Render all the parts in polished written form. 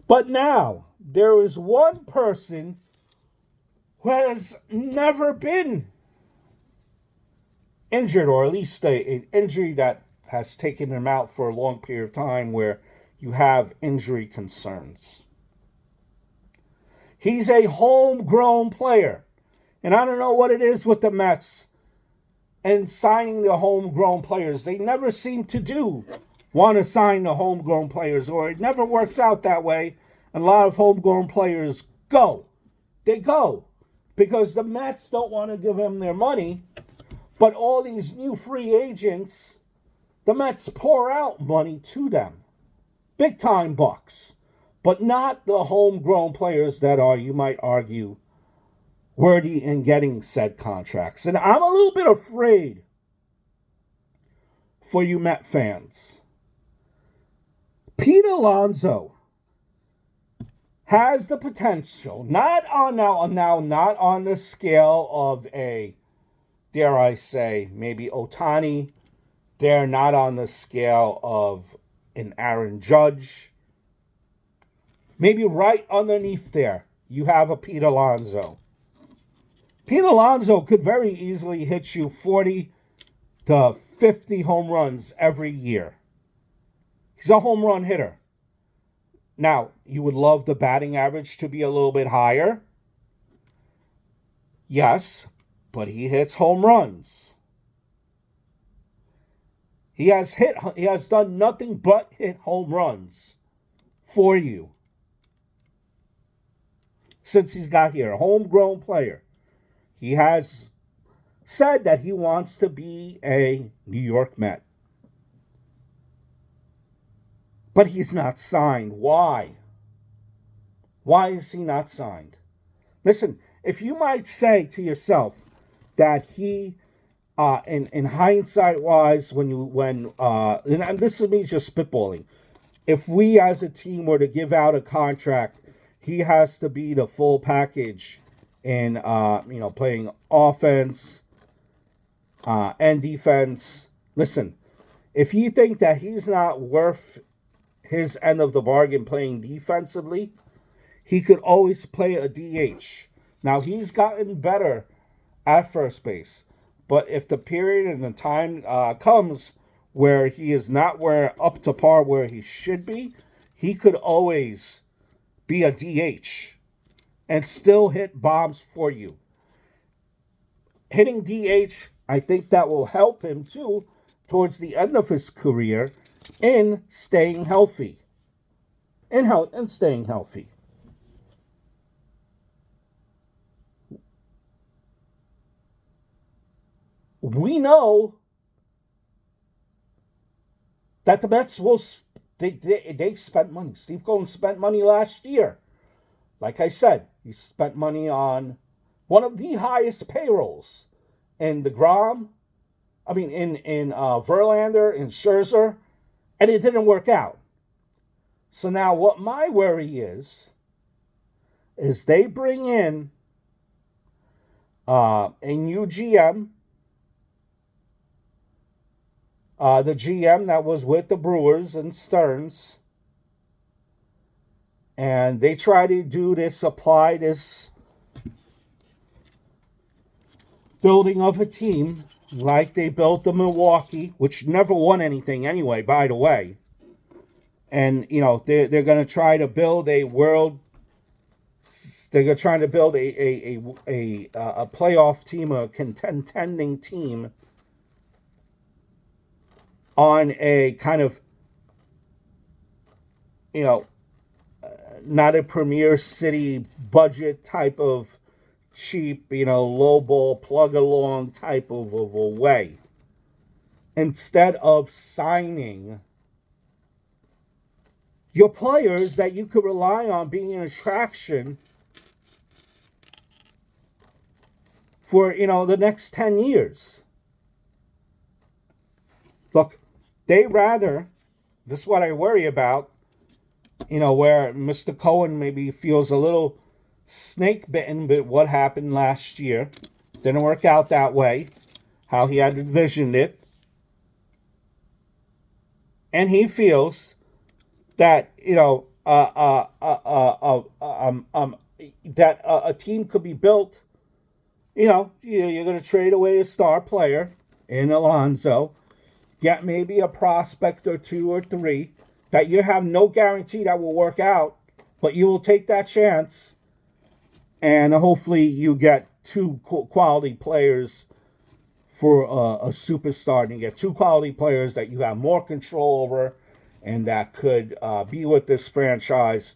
But now, there is one person who has never been injured, or at least an injury that has taken him out for a long period of time where you have injury concerns. He's a homegrown player. And I don't know what it is with the Mets and signing the homegrown players. They never seem to want to sign the homegrown players, or it never works out that way. And a lot of homegrown players go. They go because the Mets don't want to give them their money. But all these new free agents, the Mets pour out money to them. Big time bucks. But not the homegrown players that are, you might argue, worthy in getting said contracts. And I'm a little bit afraid for you Met fans. Pete Alonso has the potential, not on the scale of a, dare I say, maybe Ohtani. They're not on the scale of an Aaron Judge. Maybe right underneath there, you have a Pete Alonso. Pete Alonso could very easily hit you 40 to 50 home runs every year. He's a home run hitter. Now, you would love the batting average to be a little bit higher. Yes, but he hits home runs. He has done nothing but hit home runs for you since he's got here, a homegrown player. He has said that he wants to be a New York Met. But he's not signed. Why? Why is he not signed? Listen, if you might say to yourself that he, in hindsight wise, and this is me just spitballing, if we as a team were to give out a contract, he has to be the full package in playing offense and defense. Listen, if you think that he's not worth his end of the bargain playing defensively, he could always play a DH. Now, he's gotten better at first base, but if the period and the time comes where he is not up to par where he should be, he could always be a DH and still hit bombs for you. Hitting DH, I think that will help him too towards the end of his career in staying healthy. And staying healthy. We know that the Mets they spent money. Steve Cohen spent money last year. Like I said, he spent money on one of the highest payrolls in Verlander, in Scherzer, and it didn't work out. So now what my worry is they bring in a new GM, the GM that was with the Brewers and Stearns, and they try to apply this building of a team like they built the Milwaukee, which never won anything anyway, by the way. And, they're going to try to build they're going to try to build a playoff team, a contending team on a kind of, not a premier city budget type of cheap, low ball, plug along type of a way. Instead of signing your players that you could rely on being an attraction for, the next 10 years. Look, this is what I worry about, where Mr. Cohen maybe feels a little snake bitten with what happened last year. Didn't work out that way, how he had envisioned it. And he feels that, that a team could be built. You're going to trade away a star player in Alonso, get maybe a prospect or two or three that you have no guarantee that will work out, but you will take that chance, and hopefully you get two quality players for a superstar, and you get two quality players that you have more control over and that could be with this franchise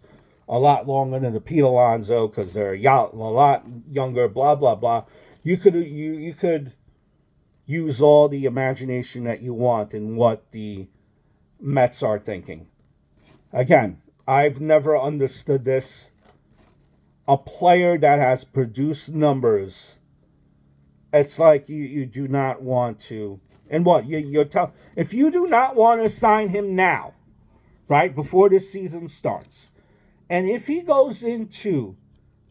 a lot longer than the Pete Alonso because they're a lot younger, blah, blah, blah. You could use all the imagination that you want in what the Mets are thinking. Again, I've never understood this. A player that has produced numbers, it's like you do not want to. And what you're telling, if you do not want to sign him now, right before this season starts, and if he goes into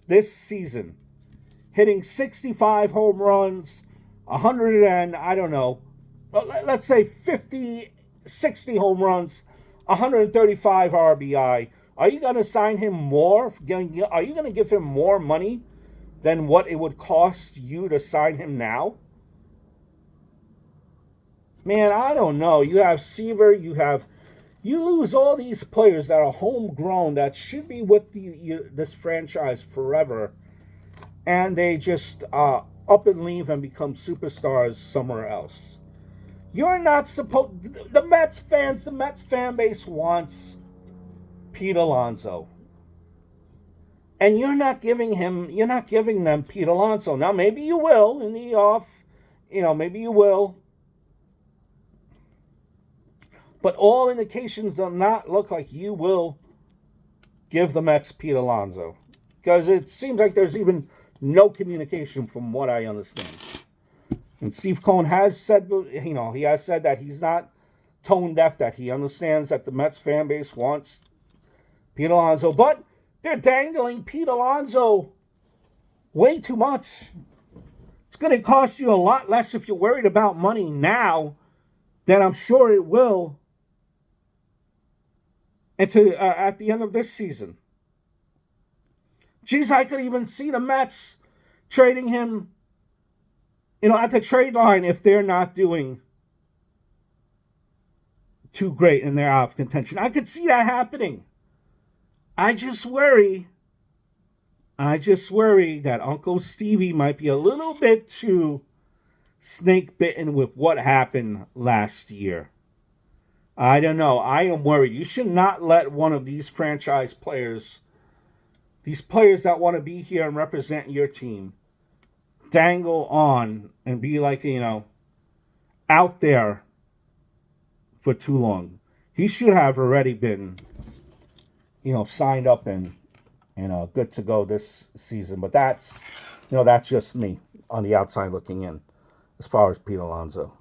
this season hitting 65 home runs, 100 and I don't know, let's say 50, 60 home runs, 135 RBI, are you going to sign him more? Are you going to give him more money than what it would cost you to sign him now? Man, I don't know. You have Seaver, you lose all these players that are homegrown that should be with this franchise forever, and they just up and leave and become superstars somewhere else. You're not supposed. The Mets fan base wants Pete Alonso, and you're not giving them Pete Alonso. Now maybe you will in the off, maybe you will. But all indications do not look like you will give the Mets Pete Alonso. Because it seems like there's even no communication from what I understand. And Steve Cohen has said, he has said that he's not tone deaf, that he understands that the Mets fan base wants Pete Alonso. But they're dangling Pete Alonso way too much. It's going to cost you a lot less if you're worried about money now than I'm sure it will at the end of this season. Geez, I could even see the Mets trading him, at the trade line if they're not doing too great and they're out of contention. I could see that happening. I just worry that Uncle Stevie might be a little bit too snake bitten with what happened last year. I don't know. I am worried. You should not let one of these franchise players, these players that want to be here and represent your team, dangle on and be like, out there for too long. He should have already been, signed up and good to go this season. But that's just me on the outside looking in as far as Pete Alonso.